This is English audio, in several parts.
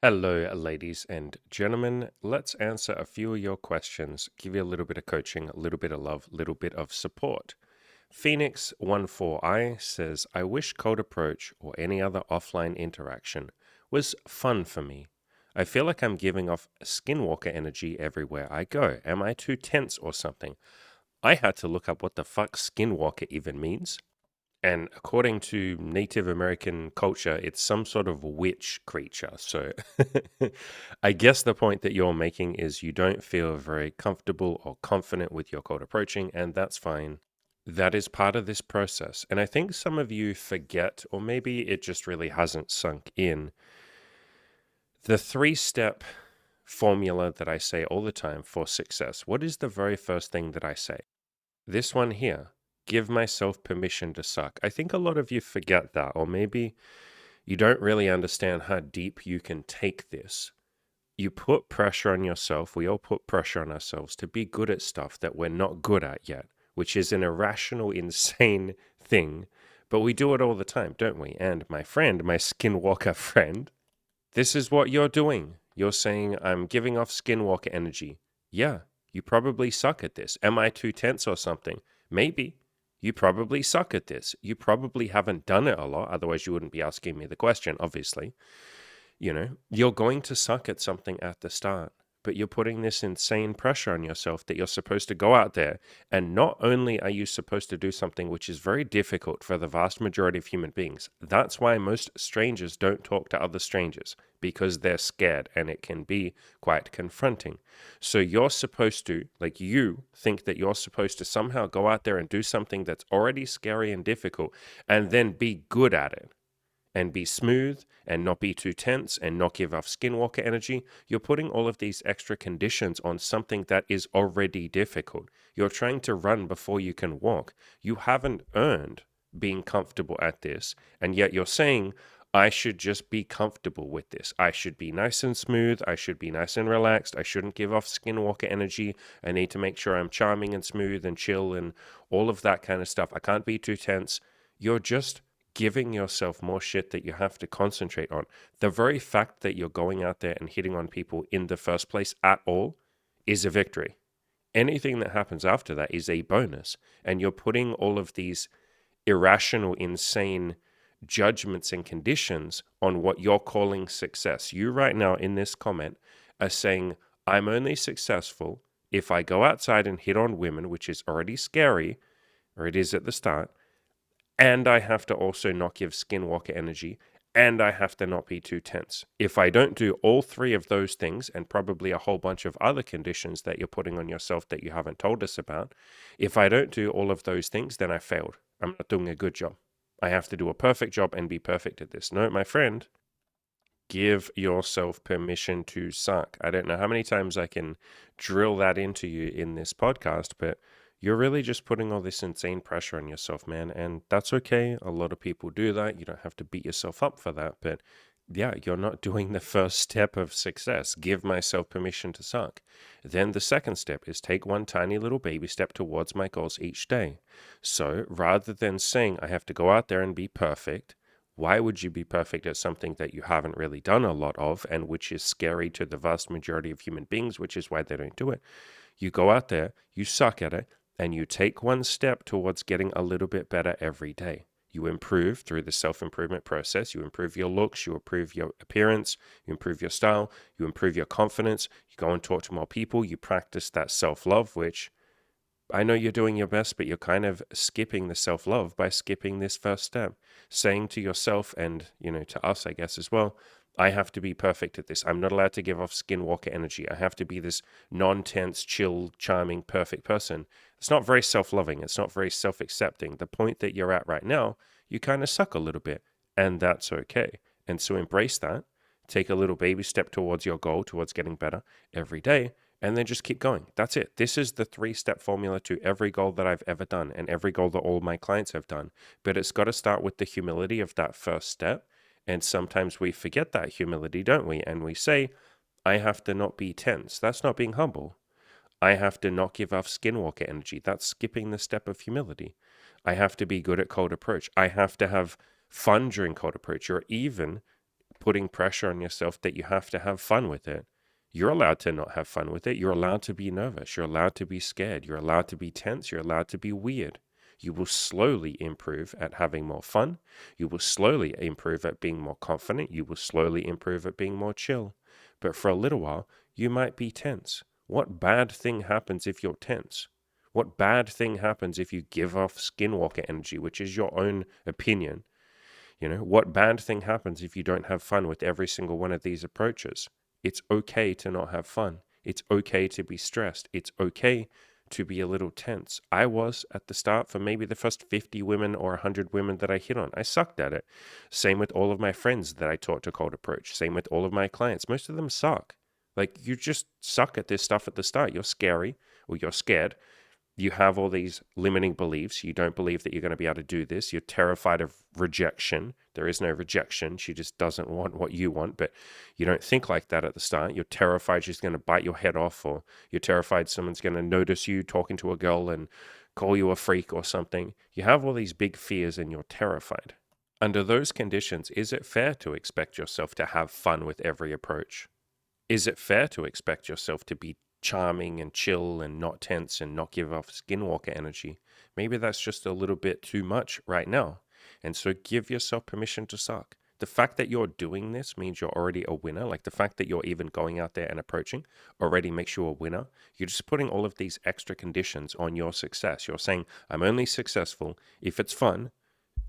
Hello, ladies and gentlemen. Let's answer a few of your questions, give you a little bit of coaching, a little bit of love, a little bit of support. Phoenix14I says, I wish Cold Approach or any other offline interaction was fun for me. I feel like I'm giving off Skinwalker energy everywhere I go. Am I too tense or something? I had to look up what the fuck Skinwalker even means. And according to Native American culture, it's some sort of witch creature. So I guess the point that you're making is you don't feel very comfortable or confident with your cold approaching, and that's fine. That is part of this process. And I think some of you forget, or maybe it just really hasn't sunk in, the 3 step formula that I say all the time for success. What is the very first thing that I say? This one here, give myself permission to suck. I think a lot of you forget that, or maybe you don't really understand how deep you can take this. You put pressure on yourself. We all put pressure on ourselves to be good at stuff that we're not good at yet, which is an irrational, insane thing. But we do it all the time, don't we? And my friend, my skinwalker friend, this is what you're doing. You're saying, I'm giving off skinwalker energy. Yeah, you probably suck at this. Am I too tense or something? Maybe. You probably suck at this. You probably haven't done it a lot. Otherwise, you wouldn't be asking me the question, obviously. You're going to suck at something at the start, but you're putting this insane pressure on yourself that you're supposed to go out there. And not only are you supposed to do something which is very difficult for the vast majority of human beings, that's why most strangers don't talk to other strangers, because they're scared and it can be quite confronting. So you're supposed to, you think that you're supposed to somehow go out there and do something that's already scary and difficult and then be good at it and be smooth and not be too tense and not give off skinwalker energy. You're putting all of these extra conditions on something that is already difficult. You're trying to run before you can walk. You haven't earned being comfortable at this, and yet you're saying, I should just be comfortable with this. I should be nice and smooth. I should be nice and relaxed. I shouldn't give off skinwalker energy. I need to make sure I'm charming and smooth and chill and all of that kind of stuff. I can't be too tense. You're just giving yourself more shit that you have to concentrate on. The very fact that you're going out there and hitting on people in the first place at all is a victory. Anything that happens after that is a bonus. And you're putting all of these irrational, insane judgments and conditions on what you're calling success. You, right now, in this comment, are saying, I'm only successful if I go outside and hit on women, which is already scary, or it is at the start, and I have to also not give skinwalker energy, and I have to not be too tense. If I don't do all 3 of those things, and probably a whole bunch of other conditions that you're putting on yourself that you haven't told us about, if I don't do all of those things, then I failed. I'm not doing a good job. I have to do a perfect job and be perfect at this. No, my friend, give yourself permission to suck. I don't know how many times I can drill that into you in this podcast, but you're really just putting all this insane pressure on yourself, man. And that's okay. A lot of people do that. You don't have to beat yourself up for that. But yeah, you're not doing the first step of success. Give myself permission to suck. Then the second step is take one tiny little baby step towards my goals each day. So rather than saying I have to go out there and be perfect, why would you be perfect at something that you haven't really done a lot of and which is scary to the vast majority of human beings, which is why they don't do it? You go out there, you suck at it, and you take one step towards getting a little bit better every day. You improve through the self-improvement process. You improve your looks, you improve your appearance, you improve your style, you improve your confidence. You go and talk to more people. You practice that self-love, which I know you're doing your best, but you're kind of skipping the self-love by skipping this first step, saying to yourself and, to us, I guess, as well, I have to be perfect at this. I'm not allowed to give off skinwalker energy. I have to be this non-tense, chill, charming, perfect person. It's not very self-loving. It's not very self-accepting. The point that you're at right now, you kind of suck a little bit, and that's okay. And so embrace that. Take a little baby step towards your goal, towards getting better every day, and then just keep going. That's it. This is the 3-step formula to every goal that I've ever done and every goal that all my clients have done. But it's got to start with the humility of that first step. And sometimes we forget that humility, don't we? And we say, I have to not be tense. That's not being humble. I have to not give off skinwalker energy. That's skipping the step of humility. I have to be good at cold approach. I have to have fun during cold approach, or even putting pressure on yourself that you have to have fun with it. You're allowed to not have fun with it. You're allowed to be nervous. You're allowed to be scared. You're allowed to be tense. You're allowed to be weird. You will slowly improve at having more fun. You will slowly improve at being more confident. You will slowly improve at being more chill. But for a little while, you might be tense. What bad thing happens if you're tense? What bad thing happens if you give off skinwalker energy, which is your own opinion? What bad thing happens if you don't have fun with every single one of these approaches? It's okay to not have fun. It's okay to be stressed. It's okay to be a little tense. I was at the start for maybe the first 50 women or 100 women that I hit on. I sucked at it. Same with all of my friends that I taught to cold approach. Same with all of my clients. Most of them suck. Like, you just suck at this stuff at the start. You're scary, or you're scared. You have all these limiting beliefs. You don't believe that you're going to be able to do this. You're terrified of rejection. There is no rejection. She just doesn't want what you want, but you don't think like that at the start. You're terrified she's going to bite your head off, or you're terrified someone's going to notice you talking to a girl and call you a freak or something. You have all these big fears and you're terrified. Under those conditions, is it fair to expect yourself to have fun with every approach? Is it fair to expect yourself to be charming and chill and not tense and not give off skinwalker energy? Maybe that's just a little bit too much right now. And so give yourself permission to suck. The fact that you're doing this means you're already a winner. Like, the fact that you're even going out there and approaching already makes you a winner. You're just putting all of these extra conditions on your success. You're saying, I'm only successful if it's fun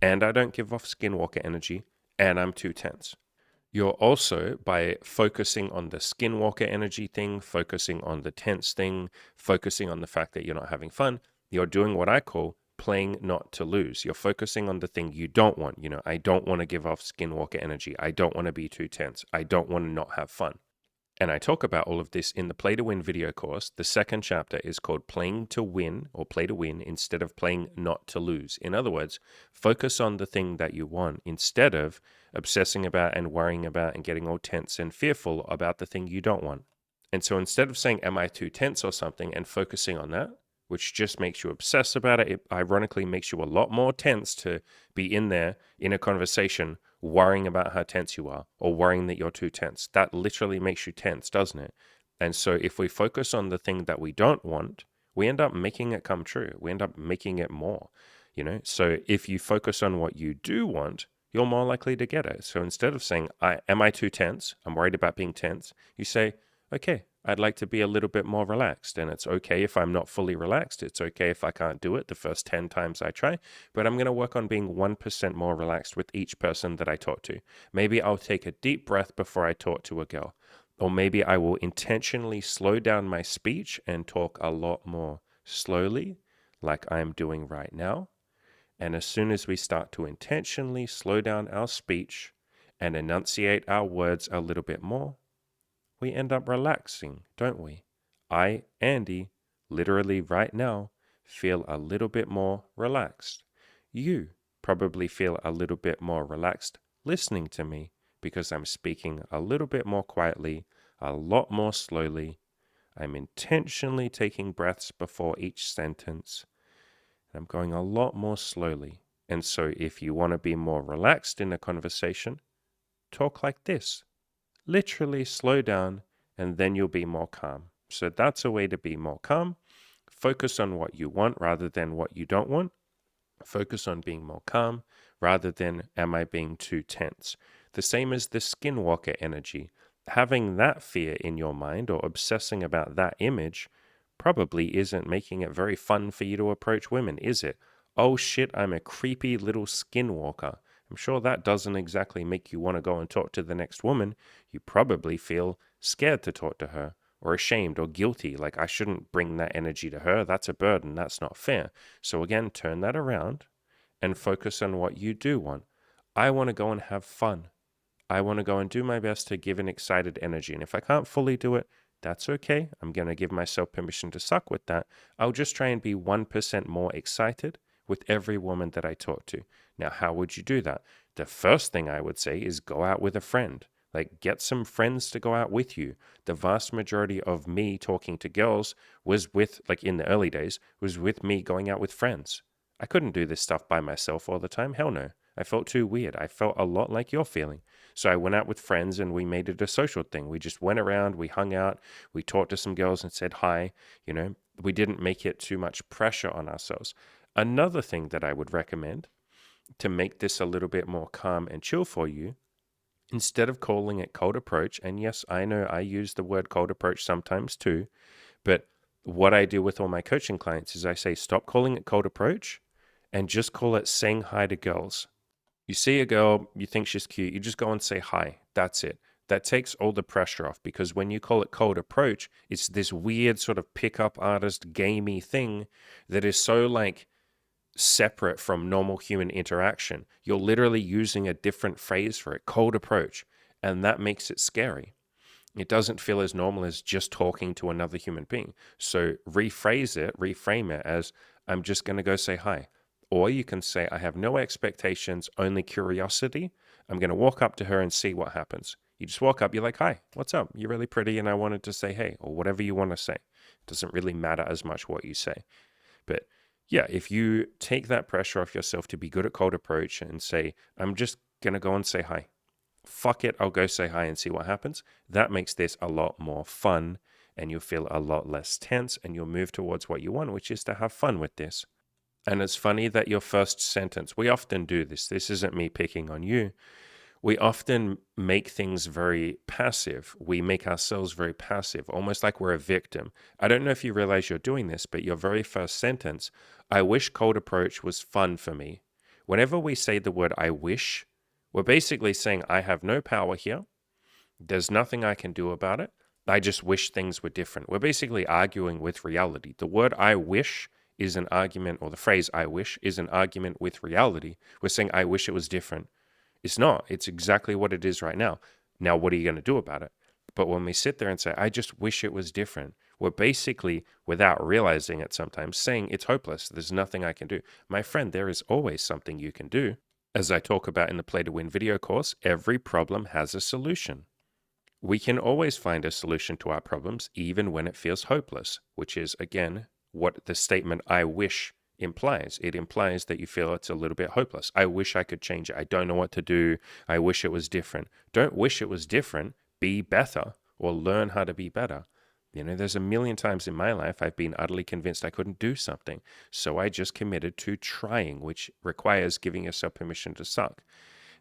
and I don't give off skinwalker energy and I'm too tense. You're also, by focusing on the skinwalker energy thing, focusing on the tense thing, focusing on the fact that you're not having fun, you're doing what I call playing not to lose. You're focusing on the thing you don't want. I don't want to give off skinwalker energy. I don't want to be too tense. I don't want to not have fun. And I talk about all of this in the Play to Win video course. The second chapter is called Playing to Win, or Play to Win, instead of playing not to lose. In other words, focus on the thing that you want instead of obsessing about and worrying about and getting all tense and fearful about the thing you don't want. And so instead of saying, am I too tense or something, and focusing on that, which just makes you obsess about it, it ironically makes you a lot more tense to be in there in a conversation worrying about how tense you are, or worrying that you're too tense. That literally makes you tense, doesn't it? And so if we focus on the thing that we don't want, we end up making it come true. We end up making it more, So if you focus on what you do want, you're more likely to get it. So instead of saying, am I too tense? I'm worried about being tense. You say, okay, I'd like to be a little bit more relaxed, and it's okay if I'm not fully relaxed. It's okay if I can't do it the first 10 times I try, but I'm going to work on being 1% more relaxed with each person that I talk to. Maybe I'll take a deep breath before I talk to a girl, or maybe I will intentionally slow down my speech and talk a lot more slowly, like I'm doing right now. And as soon as we start to intentionally slow down our speech and enunciate our words a little bit more, we end up relaxing, don't we? I, Andy, literally right now, feel a little bit more relaxed. You probably feel a little bit more relaxed listening to me because I'm speaking a little bit more quietly, a lot more slowly. I'm intentionally taking breaths before each sentence. I'm going a lot more slowly. And so if you want to be more relaxed in a conversation, talk like this. Literally slow down, and then you'll be more calm. So that's a way to be more calm. Focus on what you want rather than what you don't want. Focus on being more calm rather than, am I being too tense? The same as the skinwalker energy. Having that fear in your mind or obsessing about that image probably isn't making it very fun for you to approach women, is it? Oh shit, I'm a creepy little skinwalker. I'm sure that doesn't exactly make you want to go and talk to the next woman. You probably feel scared to talk to her, or ashamed or guilty, like, I shouldn't bring that energy to her. That's a burden. That's not fair. So again, turn that around and focus on what you do want. I want to go and have fun. I want to go and do my best to give an excited energy. And if I can't fully do it, that's okay. I'm going to give myself permission to suck with that. I'll just try and be 1% more excited with every woman that I talk to. Now, how would you do that? The first thing I would say is go out with a friend. Like, get some friends to go out with you. The vast majority of me talking to girls was with, like in the early days, was with me going out with friends. I couldn't do this stuff by myself all the time. Hell no. I felt too weird. I felt a lot like you're feeling. So I went out with friends and we made it a social thing. We just went around, we hung out, we talked to some girls and said hi. We didn't make it too much pressure on ourselves. Another thing that I would recommend to make this a little bit more calm and chill for you, instead of calling it cold approach, and yes, I know I use the word cold approach sometimes too, but what I do with all my coaching clients is I say, stop calling it cold approach and just call it saying hi to girls. You see a girl, you think she's cute, you just go and say hi. That's it. That takes all the pressure off, because when you call it cold approach, it's this weird sort of pickup artist gamey thing that is so like separate from normal human interaction. You're literally using a different phrase for it, cold approach, and that makes it scary. It doesn't feel as normal as just talking to another human being. So reframe it as, I'm just going to go say hi. Or you can say, I have no expectations, only curiosity. I'm going to walk up to her and see what happens. You just walk up, you're like, hi, what's up? You're really pretty and I wanted to say hey, or whatever you want to say. It doesn't really matter as much what you say. But yeah, if you take that pressure off yourself to be good at cold approach and say, I'm just going to go and say hi. Fuck it, I'll go say hi and see what happens. That makes this a lot more fun and you'll feel a lot less tense and you'll move towards what you want, which is to have fun with this. And it's funny that your first sentence, we often do this. This isn't me picking on you. We often make things very passive. We make ourselves very passive, almost like we're a victim. I don't know if you realize you're doing this, but your very first sentence, I wish cold approach was fun for me. Whenever we say the word I wish, we're basically saying I have no power here. There's nothing I can do about it. I just wish things were different. We're basically arguing with reality. The word I wish is an argument, or the phrase I wish is an argument with reality. We're saying I wish it was different. It's not. It's exactly what it is right now. Now, what are you going to do about it? But when we sit there and say, I just wish it was different, we're basically, without realizing it sometimes, saying it's hopeless. There's nothing I can do. My friend, there is always something you can do. As I talk about in the Play to Win video course, every problem has a solution. We can always find a solution to our problems, even when it feels hopeless, which is, again, what the statement I wish implies. It implies that you feel it's a little bit hopeless. I wish I could change it. I don't know what to do. I wish it was different. Don't wish it was different. Be better, or learn how to be better. There's a million times in my life I've been utterly convinced I couldn't do something. So I just committed to trying, which requires giving yourself permission to suck.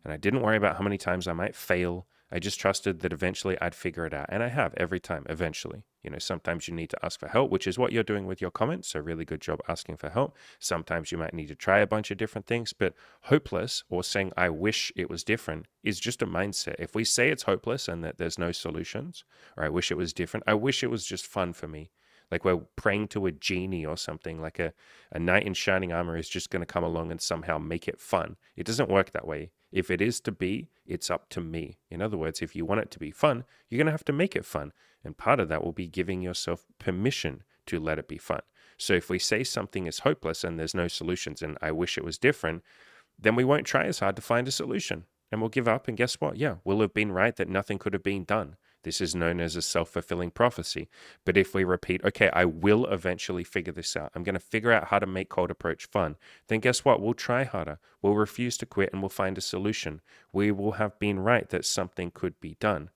And I didn't worry about how many times I might fail. I just trusted that eventually I'd figure it out. And I have every time, eventually. Sometimes you need to ask for help, which is what you're doing with your comments. So really good job asking for help. Sometimes you might need to try a bunch of different things, but hopeless, or saying, I wish it was different, is just a mindset. If we say it's hopeless and that there's no solutions, or I wish it was different, I wish it was just fun for me. Like we're praying to a genie or something, like a knight in shining armor is just going to come along and somehow make it fun. It doesn't work that way. If it is to be, it's up to me. In other words, if you want it to be fun, you're going to have to make it fun. And part of that will be giving yourself permission to let it be fun. So if we say something is hopeless and there's no solutions and I wish it was different, then we won't try as hard to find a solution. And we'll give up. And guess what? Yeah, we'll have been right that nothing could have been done. This is known as a self-fulfilling prophecy. But if we repeat, okay, I will eventually figure this out. I'm going to figure out how to make cold approach fun. Then guess what? We'll try harder. We'll refuse to quit and we'll find a solution. We will have been right that something could be done.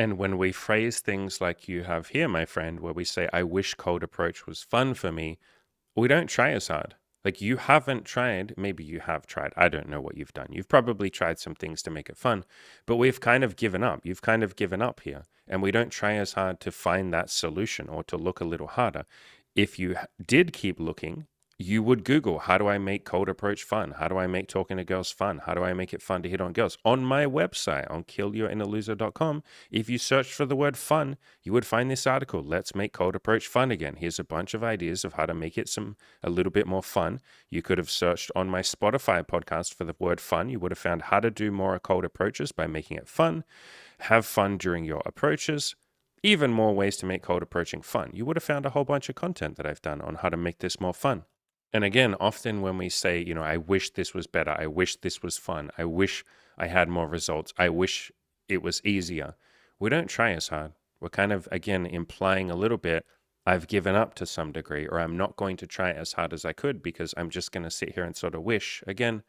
And when we phrase things like you have here, my friend, where we say, I wish cold approach was fun for me, we don't try as hard. Like you haven't tried, maybe you have tried. I don't know what you've done. You've probably tried some things to make it fun, but we've kind of given up. You've kind of given up here. And we don't try as hard to find that solution or to look a little harder. If you did keep looking, you would Google, how do I make cold approach fun? How do I make talking to girls fun? How do I make it fun to hit on girls? On my website, on killyourinnerloser.com, if you search for the word fun, you would find this article, Let's Make Cold Approach Fun Again. Here's a bunch of ideas of how to make it a little bit more fun. You could have searched on my Spotify podcast for the word fun. You would have found how to do more cold approaches by making it fun. Have fun during your approaches. Even more ways to make cold approaching fun. You would have found a whole bunch of content that I've done on how to make this more fun. And again, often when we say, I wish this was better, I wish this was fun, I wish I had more results, I wish it was easier, we don't try as hard. We're kind of, again, implying a little bit, I've given up to some degree, or I'm not going to try as hard as I could because I'm just going to sit here and sort of wish. Again,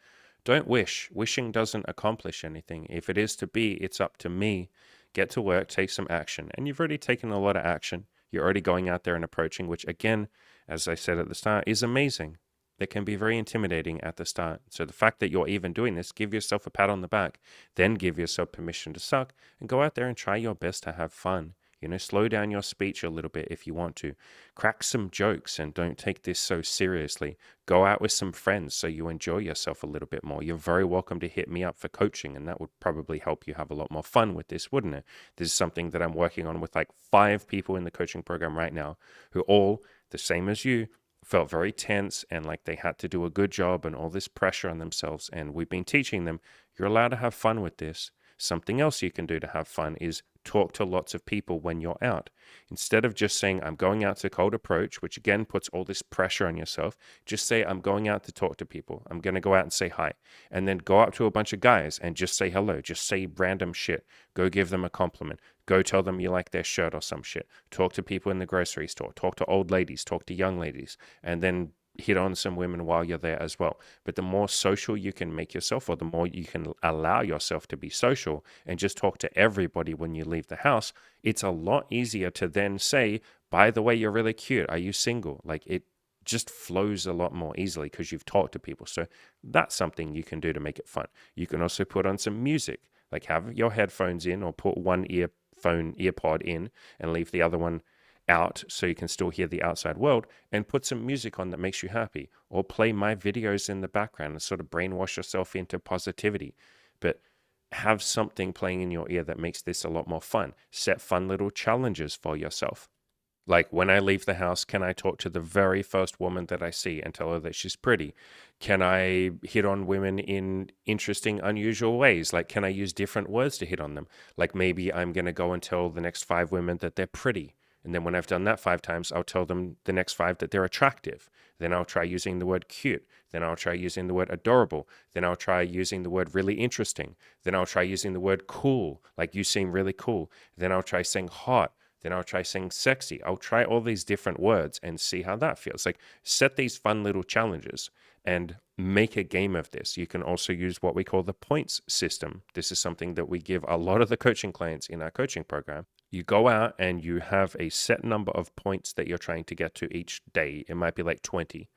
Don't wish. Wishing doesn't accomplish anything. If it is to be, it's up to me. Get to work, take some action. And you've already taken a lot of action. You're already going out there and approaching, which again, as I said at the start, is amazing. It can be very intimidating at the start. So the fact that you're even doing this, give yourself a pat on the back, then give yourself permission to suck and go out there and try your best to have fun. Slow down your speech a little bit if you want to. Crack some jokes and don't take this so seriously. Go out with some friends so you enjoy yourself a little bit more. You're very welcome to hit me up for coaching, and that would probably help you have a lot more fun with this, wouldn't it? This is something that I'm working on with like 5 people in the coaching program right now who all, the same as you, felt very tense and like they had to do a good job and all this pressure on themselves. And we've been teaching them, you're allowed to have fun with this. Something else you can do to have fun is talk to lots of people when you're out. Instead of just saying, I'm going out to cold approach, which again puts all this pressure on yourself, just say, I'm going out to talk to people. I'm going to go out and say hi. And then go up to a bunch of guys and just say hello. Just say random shit. Go give them a compliment. Go tell them you like their shirt or some shit. Talk to people in the grocery store. Talk to old ladies. Talk to young ladies. And then hit on some women while you're there as well. But the more social you can make yourself, or the more you can allow yourself to be social and just talk to everybody when you leave the house, it's a lot easier to then say, by the way, you're really cute. Are you single? Like it just flows a lot more easily because you've talked to people. So that's something you can do to make it fun. You can also put on some music, like have your headphones in or put one earpod in and leave the other one out so you can still hear the outside world, and put some music on that makes you happy, or play my videos in the background and sort of brainwash yourself into positivity. But have something playing in your ear that makes this a lot more fun. Set fun little challenges for yourself. Like when I leave the house, can I talk to the very first woman that I see and tell her that she's pretty? Can I hit on women in interesting, unusual ways? Like, can I use different words to hit on them? Like maybe I'm going to go and tell the next 5 women that they're pretty. And then when I've done that 5 times, I'll tell them the next 5 that they're attractive. Then I'll try using the word cute. Then I'll try using the word adorable. Then I'll try using the word really interesting. Then I'll try using the word cool, like you seem really cool. Then I'll try saying hot. Then I'll try saying sexy. I'll try all these different words and see how that feels. Like set these fun little challenges and make a game of this. You can also use what we call the points system. This is something that we give a lot of the coaching clients in our coaching program. You go out and you have a set number of points that you're trying to get to each day. It might be like 20.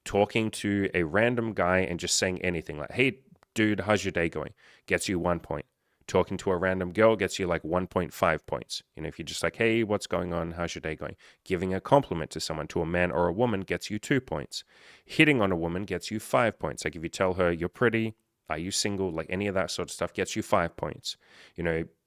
Talking to a random guy and just saying anything like, hey, dude, how's your day going? Gets you 1 point. Talking to a random girl gets you like 1.5 points. If you're just like, hey, what's going on? How's your day going? Giving a compliment to someone, to a man or a woman, gets you 2 points. Hitting on a woman gets you 5 points. Like if you tell her you're pretty, are you single? Like any of that sort of stuff gets you 5 points.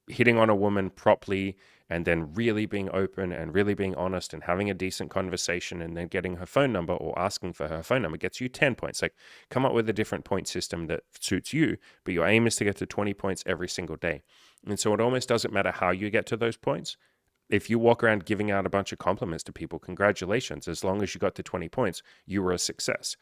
Hitting on a woman properly and then really being open and really being honest and having a decent conversation and then getting her phone number or asking for her phone number gets you 10 points. Like come up with a different point system that suits you, but your aim is to get to 20 points every single day. And so it almost doesn't matter how you get to those points. If you walk around giving out a bunch of compliments to people, congratulations. As long as you got to 20 points, you were a success.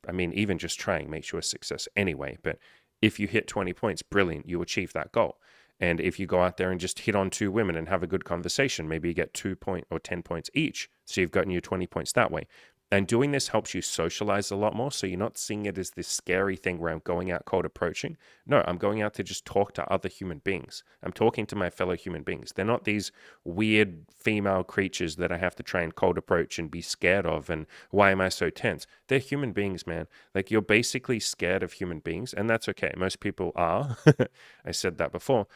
I mean, even just trying makes you a success anyway. But if you hit 20 points, brilliant, you achieve that goal. And if you go out there and just hit on 2 women and have a good conversation, maybe you get 2 points or 10 points each. So you've gotten your 20 points that way. And doing this helps you socialize a lot more. So you're not seeing it as this scary thing where I'm going out cold approaching. No, I'm going out to just talk to other human beings. I'm talking to my fellow human beings. They're not these weird female creatures that I have to try and cold approach and be scared of. And why am I so tense? They're human beings, man. Like you're basically scared of human beings. And that's okay. Most people are. I said that before.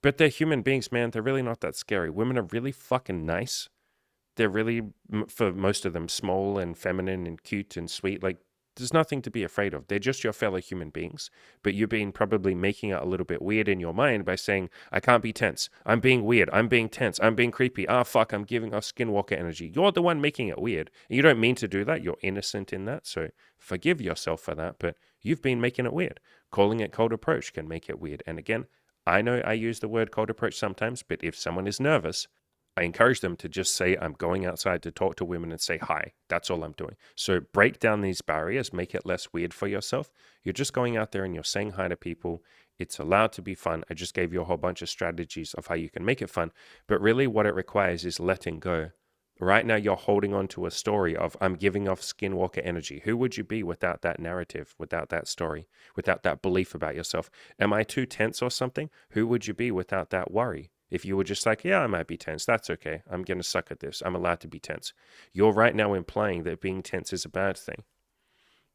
But they're human beings, man. They're really not that scary. Women are really fucking nice. They're really, for most of them, small and feminine and cute and sweet. Like, there's nothing to be afraid of. They're just your fellow human beings. But you've been probably making it a little bit weird in your mind by saying, I can't be tense. I'm being weird. I'm being tense. I'm being creepy. Ah, fuck, I'm giving off skinwalker energy. You're the one making it weird. And you don't mean to do that. You're innocent in that. So forgive yourself for that. But you've been making it weird. Calling it cold approach can make it weird. And again, I know I use the word cold approach sometimes, but if someone is nervous, I encourage them to just say, I'm going outside to talk to women and say hi. That's all I'm doing. So break down these barriers, make it less weird for yourself. You're just going out there and you're saying hi to people. It's allowed to be fun. I just gave you a whole bunch of strategies of how you can make it fun. But really what it requires is letting go. Right now, you're holding on to a story of, I'm giving off skinwalker energy. Who would you be without that narrative, without that story, without that belief about yourself? Am I too tense or something? Who would you be without that worry? If you were just like, yeah, I might be tense, that's okay. I'm going to suck at this. I'm allowed to be tense. You're right now implying that being tense is a bad thing.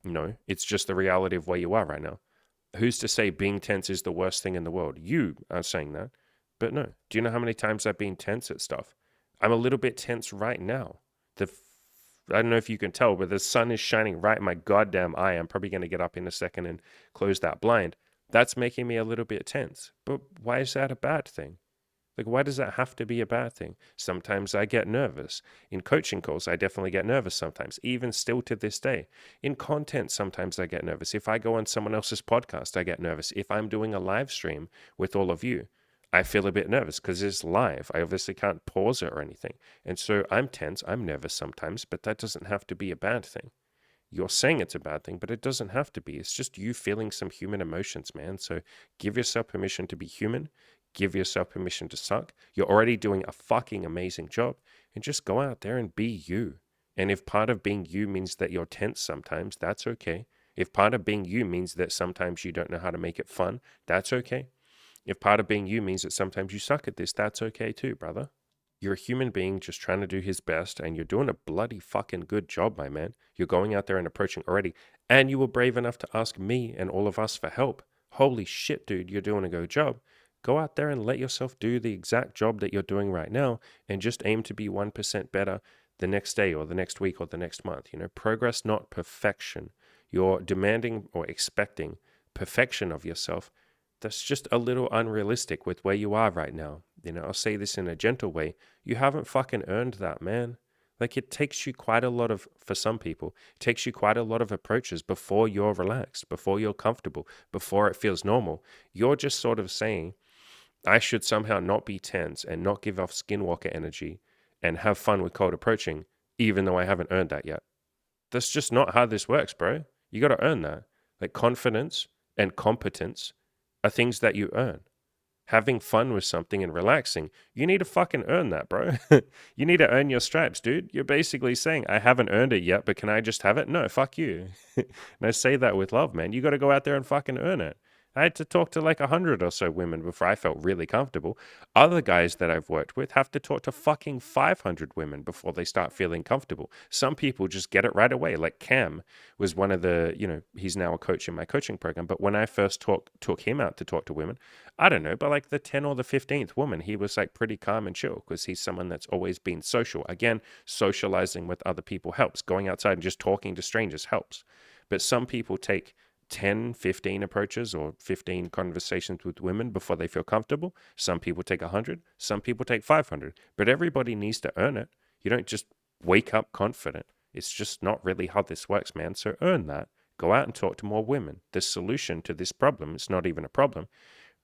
No, it's just the reality of where you are right now. Who's to say being tense is the worst thing in the world? You are saying that. But no. Do you know how many times I've been tense at stuff? I'm a little bit tense right now. I don't know if you can tell, but the sun is shining right in my goddamn eye. I'm probably going to get up in a second and close that blind. That's making me a little bit tense. But why is that a bad thing? Like, why does that have to be a bad thing? Sometimes I get nervous. In coaching calls, I definitely get nervous sometimes, even still to this day. In content, sometimes I get nervous. If I go on someone else's podcast, I get nervous. If I'm doing a live stream with all of you, I feel a bit nervous because it's live. I obviously can't pause it or anything. And so I'm tense, I'm nervous sometimes, but that doesn't have to be a bad thing. You're saying it's a bad thing, but it doesn't have to be. It's just you feeling some human emotions, man. So give yourself permission to be human. Give yourself permission to suck. You're already doing a fucking amazing job. And just go out there and be you. And if part of being you means that you're tense sometimes, that's okay. If part of being you means that sometimes you don't know how to make it fun, that's okay. If part of being you means that sometimes you suck at this, that's okay too, brother. You're a human being just trying to do his best, and you're doing a bloody fucking good job, my man. You're going out there and approaching already. And you were brave enough to ask me and all of us for help. Holy shit, dude, you're doing a good job. Go out there and let yourself do the exact job that you're doing right now and just aim to be 1% better the next day or the next week or the next month. You know, progress, not perfection. You're demanding or expecting perfection of yourself. That's just a little unrealistic with where you are right now. You know, I'll say this in a gentle way. You haven't fucking earned that, man. Like, it takes you quite a lot of, for some people, it takes you quite a lot of approaches before you're relaxed, before you're comfortable, before it feels normal. You're just sort of saying, I should somehow not be tense and not give off skinwalker energy and have fun with cold approaching, even though I haven't earned that yet. That's just not how this works, bro. You got to earn that. Like, confidence and competence are things that you earn. Having fun with something and relaxing, you need to fucking earn that, bro. You need to earn your stripes, dude. You're basically saying, I haven't earned it yet, but can I just have it? No, fuck you. And I say that with love, man. You got to go out there and fucking earn it. I had to talk to like 100 or so women before I felt really comfortable. Other guys that I've worked with have to talk to fucking 500 women before they start feeling comfortable. Some people just get it right away. Like Cam was one of the, you know, he's now a coach in my coaching program. But when I first took him out to talk to women, I don't know, but like the 10th or the 15th woman, he was like pretty calm and chill because he's someone that's always been social. Again, socializing with other people helps. Going outside and just talking to strangers helps. But some people take 10, 15 approaches or 15 conversations with women before they feel comfortable. Some people take 100, some people take 500, but everybody needs to earn it. You don't just wake up confident. It's just not really how this works, man. So earn that. Go out and talk to more women. The solution to this problem, it's not even a problem,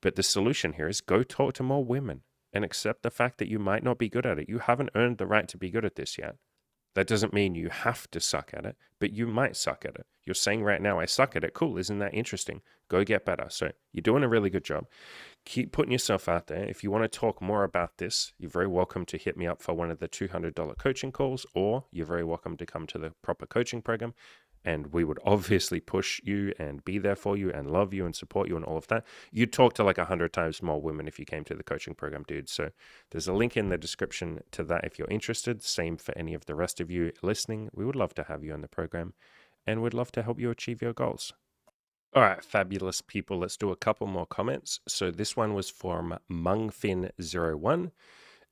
but the solution here is go talk to more women and accept the fact that you might not be good at it. You haven't earned the right to be good at this yet. That doesn't mean you have to suck at it, but you might suck at it. You're saying right now, I suck at it. Cool. Isn't that interesting? Go get better. So you're doing a really good job. Keep putting yourself out there. If you want to talk more about this, you're very welcome to hit me up for one of the $200 coaching calls, or you're very welcome to come to the proper coaching program. And we would obviously push you and be there for you and love you and support you and all of that. You'd talk to like 100 times more women if you came to the coaching program, dude. So there's a link in the description to that if you're interested. Same for any of the rest of you listening. We would love to have you on the program and we'd love to help you achieve your goals. All right, fabulous people. Let's do a couple more comments. So this one was from Mungfin01.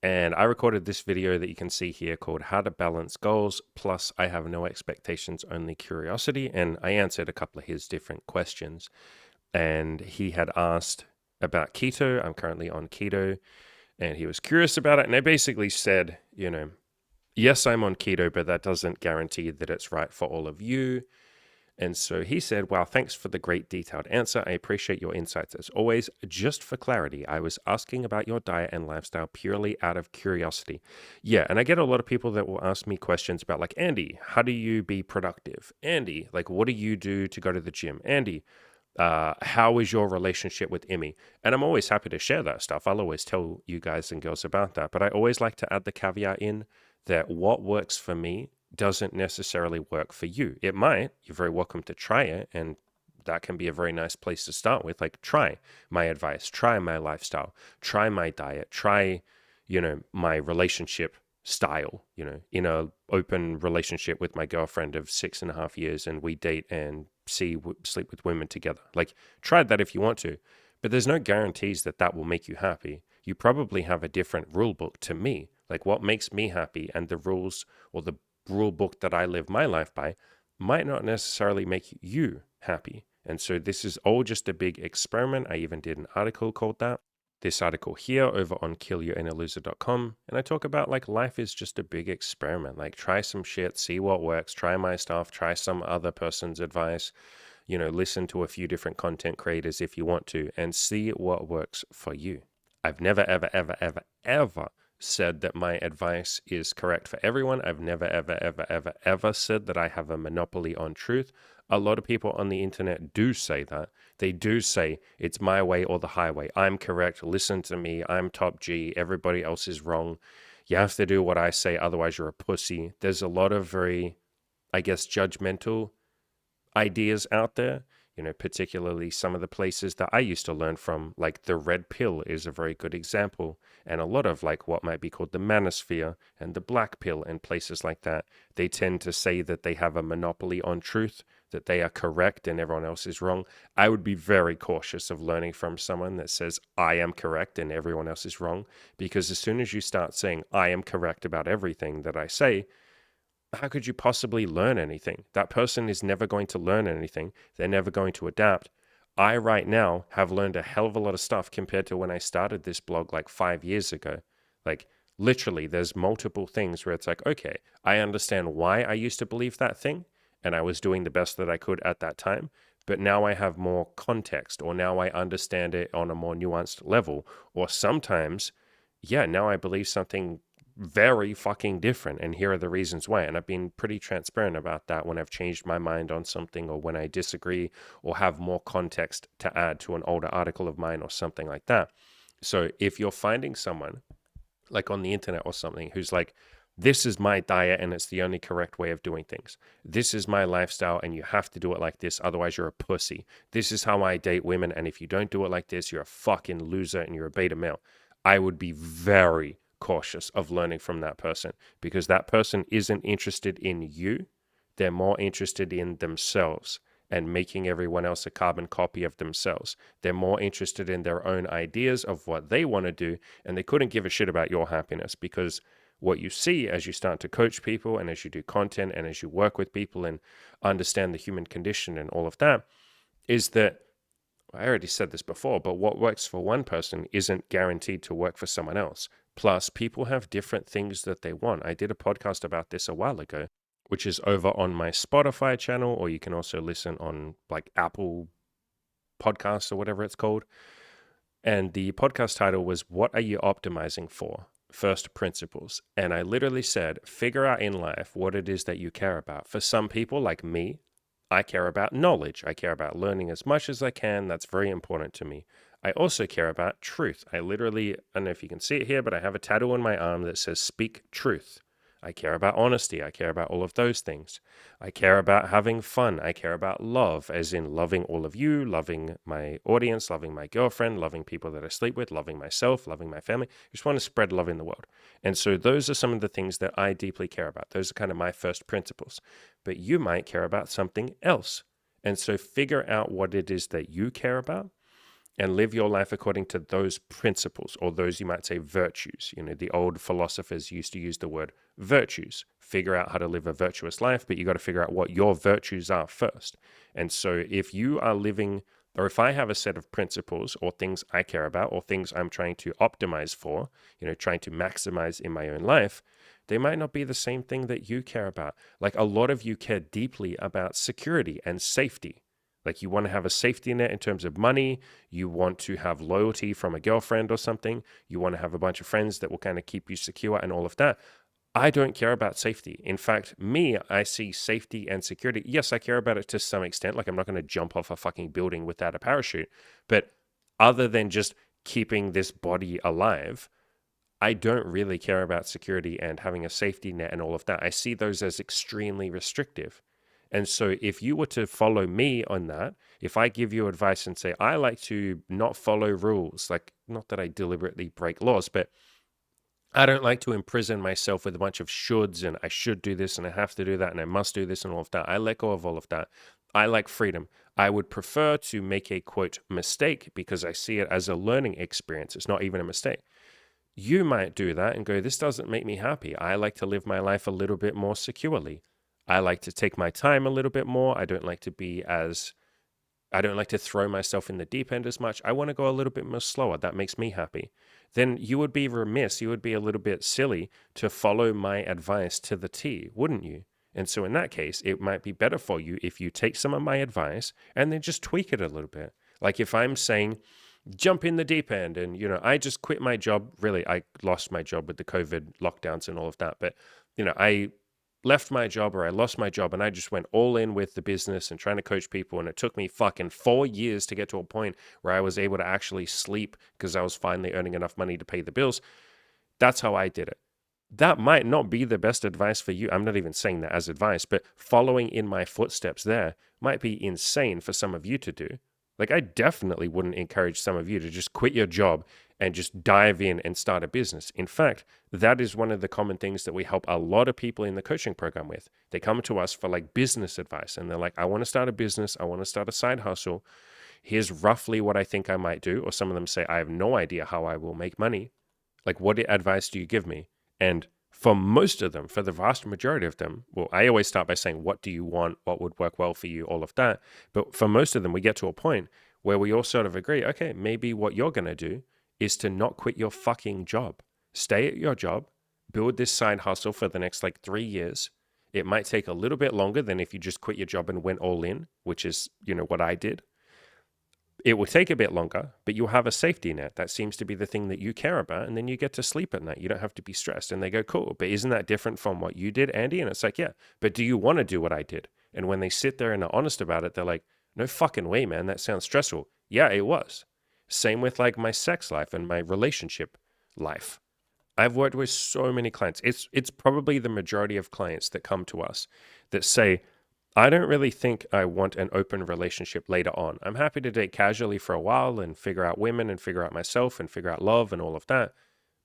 And I recorded this video that you can see here called How to Balance Goals, plus I have no expectations, only curiosity. And I answered a couple of his different questions. And he had asked about keto. I'm currently on keto. And he was curious about it. And I basically said, you know, yes, I'm on keto, but that doesn't guarantee that it's right for all of you. And so he said, wow, thanks for the great detailed answer. I appreciate your insights as always. Just for clarity, I was asking about your diet and lifestyle purely out of curiosity. Yeah, and I get a lot of people that will ask me questions about like, Andy, how do you be productive? Andy, like, what do you do to go to the gym? Andy, how is your relationship with Emmy? And I'm always happy to share that stuff. I'll always tell you guys and girls about that. But I always like to add the caveat in that what works for me doesn't necessarily work for you. It might. You're very welcome to try it, and that can be a very nice place to start with. Like, try my advice, try my lifestyle, try my diet, try, my relationship style, in a open relationship with my girlfriend of 6.5 years, and we date and sleep with women together. Like, try that if you want to, but there's no guarantees that that will make you happy. You probably have a different rule book to me. Like, what makes me happy and the rules or the rule book that I live my life by might not necessarily make you happy. And so this is all just a big experiment. I even did an article called that. This article here over on killyourinnerloser.com. And I talk about like life is just a big experiment. Like, try some shit, see what works, try my stuff, try some other person's advice, listen to a few different content creators if you want to, and see what works for you. I've never, ever, ever, ever, ever said that my advice is correct for everyone. I've never, ever, ever, ever, ever said that I have a monopoly on truth. A lot of people on the internet do say that. They do say it's my way or the highway. I'm correct. Listen to me. I'm top G. Everybody else is wrong. You have to do what I say. Otherwise, you're a pussy. There's a lot of very, judgmental ideas out there, particularly some of the places that I used to learn from, like the red pill is a very good example. And a lot of like what might be called the manosphere and the black pill and places like that, they tend to say that they have a monopoly on truth, that they are correct and everyone else is wrong. I would be very cautious of learning from someone that says, I am correct and everyone else is wrong. Because as soon as you start saying, I am correct about everything that I say, how could you possibly learn anything? That person is never going to learn anything. They're never going to adapt. I, right now, have learned a hell of a lot of stuff compared to when I started this blog like 5 years ago. Like, literally, there's multiple things where it's like, okay, I understand why I used to believe that thing, and I was doing the best that I could at that time. But now I have more context, or now I understand it on a more nuanced level. Or sometimes, now I believe something very fucking different, and here are the reasons why. And I've been pretty transparent about that when I've changed my mind on something, or when I disagree or have more context to add to an older article of mine or something like that. So if you're finding someone like on the internet or something who's like, this is my diet and it's the only correct way of doing things, this is my lifestyle and you have to do it like this, otherwise you're a pussy, this is how I date women, and if you don't do it like this, you're a fucking loser and you're a beta male, I would be very cautious of learning from that person, because that person isn't interested in you. They're more interested in themselves and making everyone else a carbon copy of themselves. They're more interested in their own ideas of what they want to do, and they couldn't give a shit about your happiness. Because what you see as you start to coach people and as you do content and as you work with people and understand the human condition and all of that, is that, I already said this before, but what works for one person isn't guaranteed to work for someone else. Plus, people have different things that they want. I did a podcast about this a while ago, which is over on my Spotify channel, or you can also listen on like Apple Podcasts or whatever it's called. And the podcast title was, What Are You Optimizing For? First Principles. And I literally said, figure out in life what it is that you care about. For some people like me, I care about knowledge. I care about learning as much as I can. That's very important to me. I also care about truth. I don't know if you can see it here, but I have a tattoo on my arm that says speak truth. I care about honesty. I care about all of those things. I care about having fun. I care about love, as in loving all of you, loving my audience, loving my girlfriend, loving people that I sleep with, loving myself, loving my family. I just want to spread love in the world. And so those are some of the things that I deeply care about. Those are kind of my first principles. But you might care about something else. And so figure out what it is that you care about and live your life according to those principles, or those, you might say, virtues. The old philosophers used to use the word virtues. Figure out how to live a virtuous life, but you got to figure out what your virtues are first. And so if you are living, or if I have a set of principles or things I care about or things I'm trying to optimize for, trying to maximize in my own life, they might not be the same thing that you care about. Like, a lot of you care deeply about security and safety. Like, you want to have a safety net in terms of money. You want to have loyalty from a girlfriend or something. You want to have a bunch of friends that will kind of keep you secure and all of that. I don't care about safety. In fact, I see safety and security. Yes, I care about it to some extent. Like, I'm not going to jump off a fucking building without a parachute. But other than just keeping this body alive, I don't really care about security and having a safety net and all of that. I see those as extremely restrictive. And so if you were to follow me on that, if I give you advice and say, I like to not follow rules, like not that I deliberately break laws, but I don't like to imprison myself with a bunch of shoulds and I should do this and I have to do that and I must do this and all of that. I let go of all of that. I like freedom. I would prefer to make a quote mistake because I see it as a learning experience. It's not even a mistake. You might do that and go, this doesn't make me happy. I like to live my life a little bit more securely. I like to take my time a little bit more. I don't like to throw myself in the deep end as much. I want to go a little bit more slower. That makes me happy. Then you would be remiss. You would be a little bit silly to follow my advice to the T, wouldn't you? And so in that case, it might be better for you if you take some of my advice and then just tweak it a little bit. Like if I'm saying, jump in the deep end and, I just quit my job. Really, I lost my job with the COVID lockdowns and all of that. But, I left my job or I lost my job and I just went all in with the business and trying to coach people. And it took me fucking 4 years to get to a point where I was able to actually sleep because I was finally earning enough money to pay the bills. That's how I did it. That might not be the best advice for you. I'm not even saying that as advice, but following in my footsteps there might be insane for some of you to do. Like, I definitely wouldn't encourage some of you to just quit your job and just dive in and start a business. In fact, that is one of the common things that we help a lot of people in the coaching program with. They come to us for like business advice and they're like, I want to start a business. I want to start a side hustle. Here's roughly what I think I might do. Or some of them say, I have no idea how I will make money. Like, what advice do you give me? And for most of them, for the vast majority of them, well, I always start by saying, what do you want? What would work well for you? All of that. But for most of them, we get to a point where we all sort of agree, okay, maybe what you're going to do is to not quit your fucking job. Stay at your job, build this side hustle for the next like 3 years. It might take a little bit longer than if you just quit your job and went all in, which is, what I did. It will take a bit longer, but you'll have a safety net. That seems to be the thing that you care about. And then you get to sleep at night. You don't have to be stressed. And they go, cool, but isn't that different from what you did, Andy? And it's like, yeah, but do you want to do what I did? And when they sit there and are honest about it, they're like, no fucking way, man. That sounds stressful. Yeah, it was. Same with like my sex life and my relationship life. I've worked with so many clients. It's probably the majority of clients that come to us that say, I don't really think I want an open relationship later on. I'm happy to date casually for a while and figure out women and figure out myself and figure out love and all of that.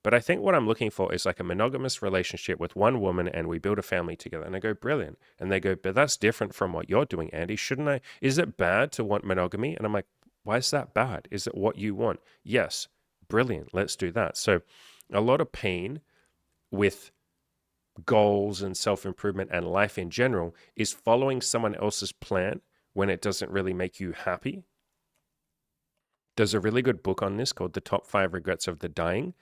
But I think what I'm looking for is like a monogamous relationship with one woman and we build a family together. And I go, brilliant. And they go, but that's different from what you're doing, Andy. Shouldn't I? Is it bad to want monogamy? And I'm like, why is that bad? Is it what you want? Yes. Brilliant. Let's do that. So a lot of pain with goals and self-improvement and life in general is following someone else's plan when it doesn't really make you happy. There's a really good book on this called The Top 5 Regrets of the Dying.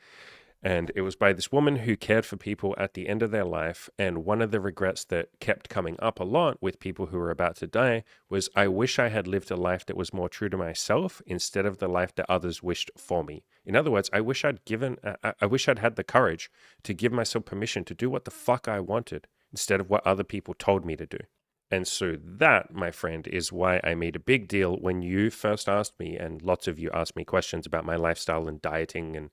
And it was by this woman who cared for people at the end of their life. And one of the regrets that kept coming up a lot with people who were about to die was, I wish I had lived a life that was more true to myself instead of the life that others wished for me. In other words, I wish I'd had the courage to give myself permission to do what the fuck I wanted instead of what other people told me to do. And so that, my friend, is why I made a big deal when you first asked me, and lots of you asked me questions about my lifestyle and dieting and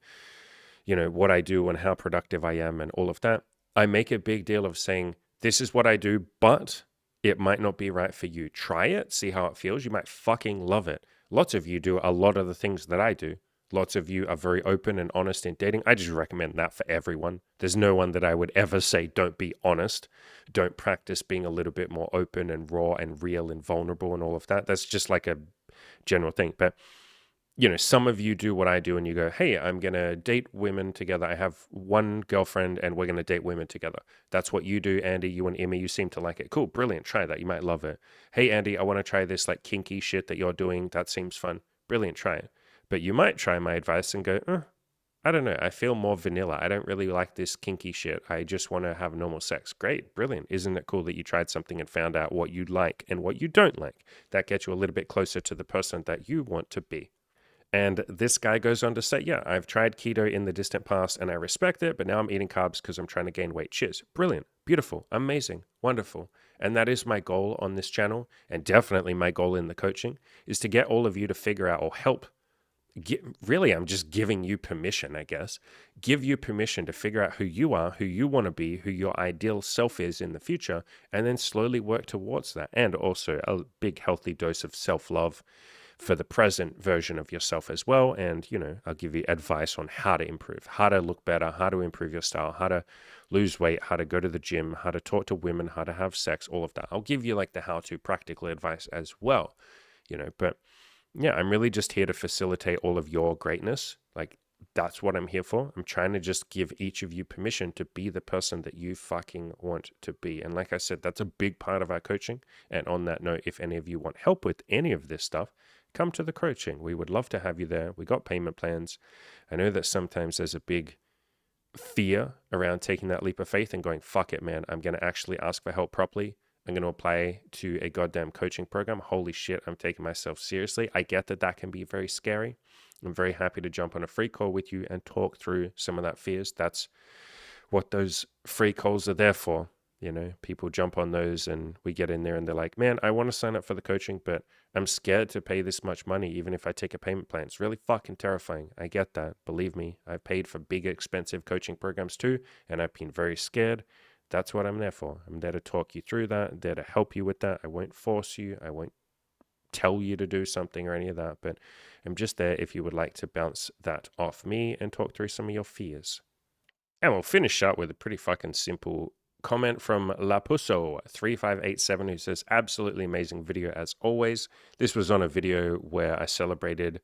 what I do and how productive I am and all of that. I make a big deal of saying, this is what I do, but it might not be right for you. Try it, see how it feels. You might fucking love it. Lots of you do a lot of the things that I do. Lots of you are very open and honest in dating. I just recommend that for everyone. There's no one that I would ever say, don't be honest. Don't practice being a little bit more open and raw and real and vulnerable and all of that. That's just like a general thing. But some of you do what I do and you go, hey, I'm going to date women together. I have one girlfriend and we're going to date women together. That's what you do, Andy. You and Emmy, you seem to like it. Cool, brilliant. Try that. You might love it. Hey, Andy, I want to try this like kinky shit that you're doing. That seems fun. Brilliant. Try it. But you might try my advice and go, I don't know. I feel more vanilla. I don't really like this kinky shit. I just want to have normal sex. Great. Brilliant. Isn't it cool that you tried something and found out what you like and what you don't like? That gets you a little bit closer to the person that you want to be. And this guy goes on to say, yeah, I've tried keto in the distant past and I respect it, but now I'm eating carbs because I'm trying to gain weight. Cheers. Brilliant. Beautiful. Amazing. Wonderful. And that is my goal on this channel, and definitely my goal in the coaching, is to get all of you to figure out or help really, I'm just giving you permission, I guess. Give you permission to figure out who you are, who you want to be, who your ideal self is in the future, and then slowly work towards that. And also a big, healthy dose of self love for the present version of yourself as well. And, I'll give you advice on how to improve, how to look better, how to improve your style, how to lose weight, how to go to the gym, how to talk to women, how to have sex, all of that. I'll give you like the how to practical advice as well, but yeah, I'm really just here to facilitate all of your greatness. Like, that's what I'm here for. I'm trying to just give each of you permission to be the person that you fucking want to be. And like I said, that's a big part of our coaching. And on that note, if any of you want help with any of this stuff, come to the coaching. We would love to have you there. We got payment plans. I know that sometimes there's a big fear around taking that leap of faith and going, fuck it, man, I'm going to actually ask for help properly. I'm going to apply to a goddamn coaching program. Holy shit, I'm taking myself seriously. I get that that can be very scary. I'm very happy to jump on a free call with you and talk through some of that fears. That's what those free calls are there for. People jump on those and we get in there and they're like, man, I want to sign up for the coaching, but I'm scared to pay this much money, even if I take a payment plan. It's really fucking terrifying. I get that. Believe me, I've paid for big, expensive coaching programs too, and I've been very scared. That's what I'm there for. I'm there to talk you through that. I'm there to help you with that. I won't force you. I won't tell you to do something or any of that, but I'm just there if you would like to bounce that off me and talk through some of your fears. And we'll finish up with a pretty fucking simple comment from Lapuso3587, who says, absolutely amazing video as always. This was on a video where I celebrated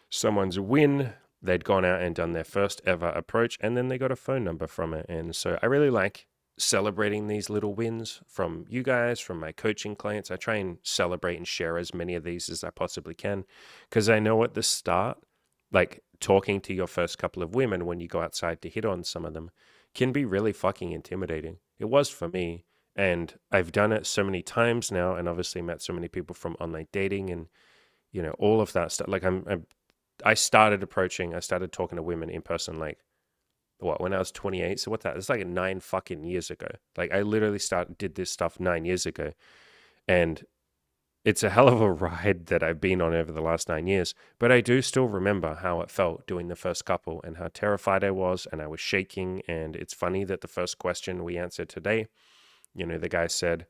someone's win. They'd gone out and done their first ever approach, and then they got a phone number from it. And so I really like celebrating these little wins from you guys, from my coaching clients. I try and celebrate and share as many of these as I possibly can, because I know at the start, like talking to your first couple of women when you go outside to hit on some of them can be really fucking intimidating. It was for me, and I've done it so many times now, and obviously met so many people from online dating and all of that stuff. Like I started talking to women in person like when I was 28. So what's that? It's like 9 fucking years ago. Like I literally did this stuff 9 years ago, and it's a hell of a ride that I've been on over the last 9 years. But I do still remember how it felt doing the first couple and how terrified I was, and I was shaking. And it's funny that the first question we answered today, the guy said,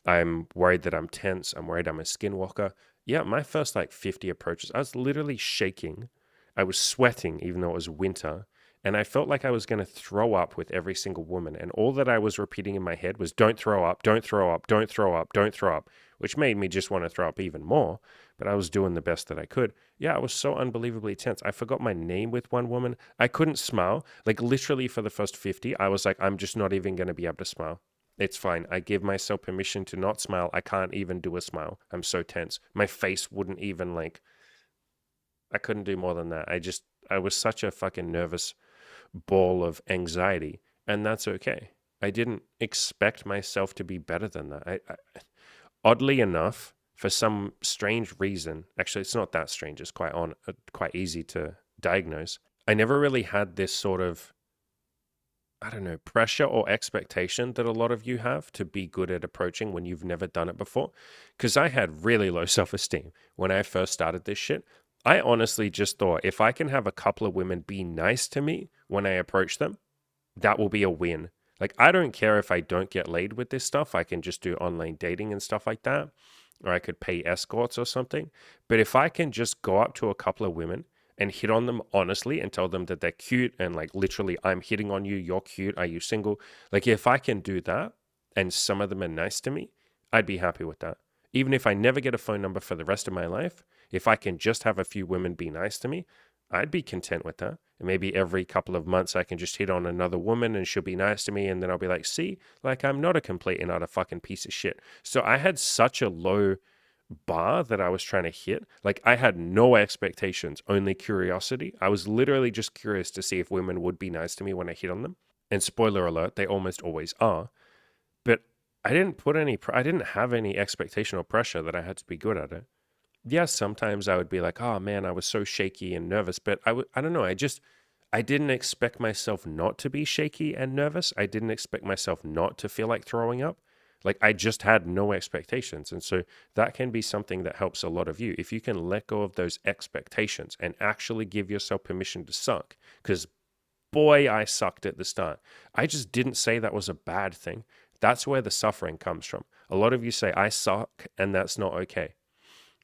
I'm worried that I'm tense. I'm worried I'm a skinwalker. Yeah, my first like 50 approaches, I was literally shaking. I was sweating, even though it was winter. And I felt like I was going to throw up with every single woman. And all that I was repeating in my head was, don't throw up, don't throw up, don't throw up, don't throw up, which made me just want to throw up even more. But I was doing the best that I could. Yeah, I was so unbelievably tense. I forgot my name with one woman. I couldn't smile. Like literally for the first 50, I was like, I'm just not even going to be able to smile. It's fine. I give myself permission to not smile. I can't even do a smile. I'm so tense. My face wouldn't even I couldn't do more than that. I was such a fucking nervous ball of anxiety, and that's okay. I didn't expect myself to be better than that. I oddly enough, for some strange reason, actually it's not that strange, it's quite easy to diagnose. I never really had this sort of, I don't know, pressure or expectation that a lot of you have to be good at approaching when you've never done it before. Because I had really low self-esteem when I first started this shit. I honestly just thought if I can have a couple of women be nice to me when I approach them, that will be a win. Like, I don't care if I don't get laid with this stuff. I can just do online dating and stuff like that, or I could pay escorts or something. But if I can just go up to a couple of women and hit on them honestly and tell them that they're cute and like literally, I'm hitting on you, you're cute, are you single? Like, if I can do that and some of them are nice to me, I'd be happy with that. Even if I never get a phone number for the rest of my life, if I can just have a few women be nice to me, I'd be content with that. And maybe every couple of months I can just hit on another woman and she'll be nice to me. And then I'll be like, see, like I'm not a complete and utter fucking piece of shit. So I had such a low bar that I was trying to hit. Like I had no expectations, only curiosity. I was literally just curious to see if women would be nice to me when I hit on them. And spoiler alert, they almost always are. But I didn't have any expectation or pressure that I had to be good at it. Yes, sometimes I would be like, oh man, I was so shaky and nervous, but I don't know. I didn't expect myself not to be shaky and nervous. I didn't expect myself not to feel like throwing up. Like I just had no expectations. And so that can be something that helps a lot of you. If you can let go of those expectations and actually give yourself permission to suck, because boy, I sucked at the start. I just didn't say that was a bad thing. That's where the suffering comes from. A lot of you say, I suck and that's not okay.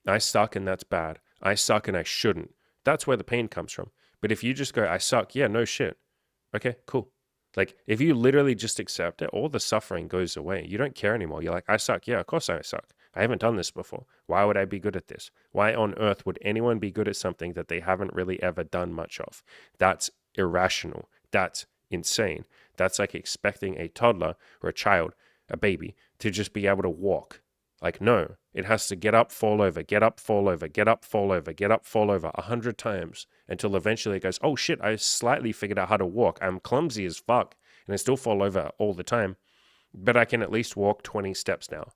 I suck and that's bad. I suck and I shouldn't. That's where the pain comes from. But if you just go, I suck, yeah, no shit. Okay, cool. Like if you literally just accept it, all the suffering goes away. You don't care anymore. You're like, I suck. Yeah, of course I suck. I haven't done this before. Why would I be good at this? Why on earth would anyone be good at something that they haven't really ever done much of? That's irrational. That's insane. That's like expecting a toddler or a child, a baby, to just be able to walk. Like, no, it has to get up, fall over, get up, fall over, get up, fall over, get up, fall over 100 times until eventually it goes, oh shit, I slightly figured out how to walk. I'm clumsy as fuck and I still fall over all the time, but I can at least walk 20 steps now.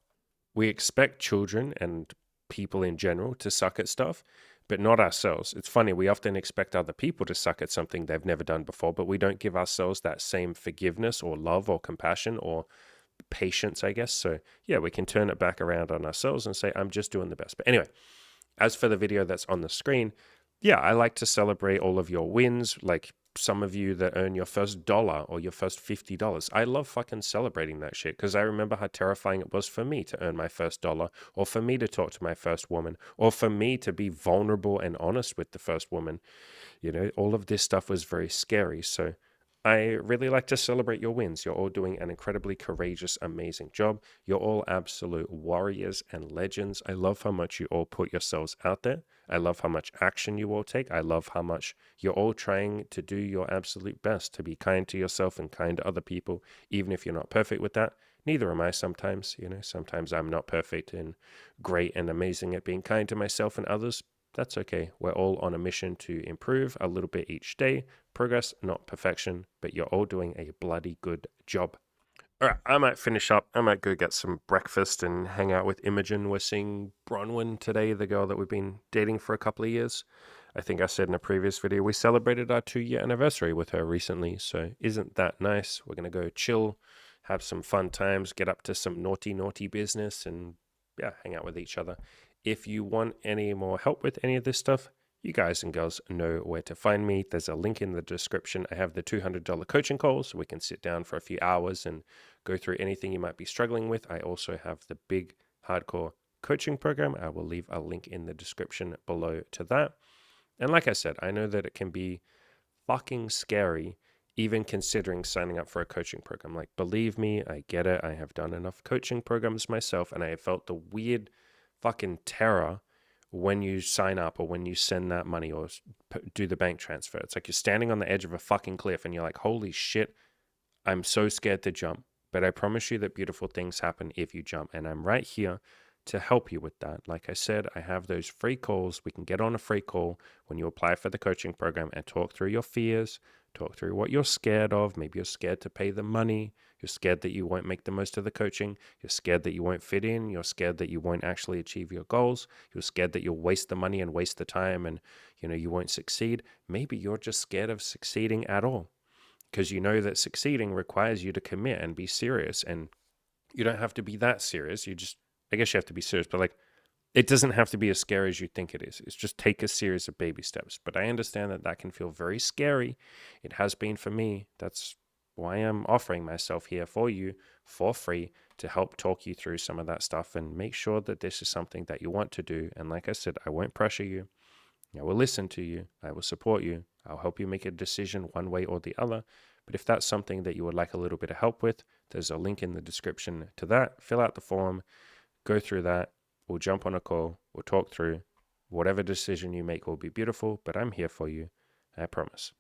We expect children and people in general to suck at stuff, but not ourselves. It's funny, we often expect other people to suck at something they've never done before, but we don't give ourselves that same forgiveness or love or compassion or patience, I guess. So yeah, we can turn it back around on ourselves and say, I'm just doing the best. But anyway, as for the video that's on the screen, yeah, I like to celebrate all of your wins, like some of you that earn your first dollar or your first $50. I love fucking celebrating that shit because I remember how terrifying it was for me to earn my first dollar, or for me to talk to my first woman, or for me to be vulnerable and honest with the first woman. You know, all of this stuff was very scary. So I really like to celebrate your wins. You're all doing an incredibly courageous, amazing job. You're all absolute warriors and legends. I love how much you all put yourselves out there. I love how much action you all take. I love how much you're all trying to do your absolute best to be kind to yourself and kind to other people, even if you're not perfect with that. Neither am I sometimes. You know, sometimes I'm not perfect and great and amazing at being kind to myself and others. That's okay. We're all on a mission to improve a little bit each day. Progress, not perfection, but you're all doing a bloody good job. All right, I might finish up. I might go get some breakfast and hang out with Imogen. We're seeing Bronwyn today, the girl that we've been dating for a couple of years. I think I said in a previous video, we celebrated our 2-year anniversary with her recently. So isn't that nice? We're going to go chill, have some fun times, get up to some naughty business, and yeah, hang out with each other. If you want any more help with any of this stuff, you guys and girls know where to find me. There's a link in the description. I have the $200 coaching call, so we can sit down for a few hours and go through anything you might be struggling with. I also have the big hardcore coaching program. I will leave a link in the description below to that. And like I said, I know that it can be fucking scary even considering signing up for a coaching program. Like, believe me, I get it. I have done enough coaching programs myself, and I have felt the weird fucking terror when you sign up or when you send that money or do the bank transfer. It's like you're standing on the edge of a fucking cliff and you're like, holy shit, I'm so scared to jump. But I promise you that beautiful things happen if you jump. And I'm right here to help you with that. Like I said, I have those free calls. We can get on a free call when you apply for the coaching program and talk through your fears, talk through what you're scared of. Maybe you're scared to pay the money. You're scared that you won't make the most of the coaching. You're scared that you won't fit in. You're scared that you won't actually achieve your goals. You're scared that you'll waste the money and waste the time and, you won't succeed. Maybe you're just scared of succeeding at all because you know that succeeding requires you to commit and be serious. And you don't have to be that serious. I guess you have to be serious, but like, it doesn't have to be as scary as you think it is. It's just take a series of baby steps. But I understand that that can feel very scary. It has been for me. That's why I'm offering myself here for you for free to help talk you through some of that stuff and make sure that this is something that you want to do. And like I said, I won't pressure you. I will listen to you. I will support you. I'll help you make a decision one way or the other. But if that's something that you would like a little bit of help with, there's a link in the description to that. Fill out the form, go through that. We'll jump on a call. We'll talk through. Whatever decision you make will be beautiful, but I'm here for you. I promise.